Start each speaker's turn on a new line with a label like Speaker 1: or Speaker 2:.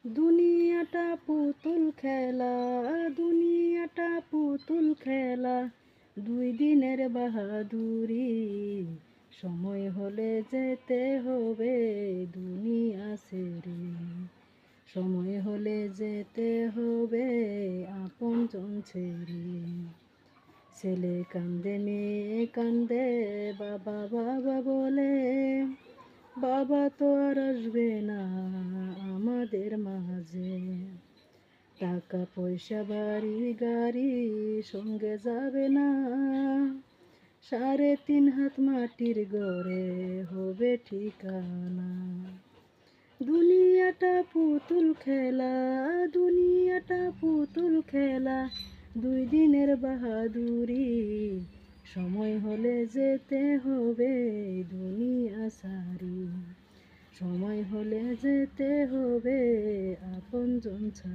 Speaker 1: দুনিয়াটা পুতুল খেলা, দুনিয়াটা পুতুল খেলা, দুই দিনের বাহাদুরি। সময় হলে যেতে হবে দুনিয়া ছেড়ে, সময় হলে যেতে হবে আপনজন ছেড়ে। ছেলে কান্দে মেয়ে কান্দে বাবা বাবা বলে, বাবা তো আর আসবে না আমাদের মাঝে। টাকা পয়সা বাড়ি গাড়ি সঙ্গে যাবে না, 3.5 হাত মাটির ঘরে হবে ঠিকানা। দুনিয়াটা পুতুল খেলা, দুনিয়াটা পুতুল খেলা, দুই দিনের বাহাদুরি। সময় হলে যেতে হবে দুনিয়া সারি, সময় হলে যেতে হবে আপনজন ছাড়ি।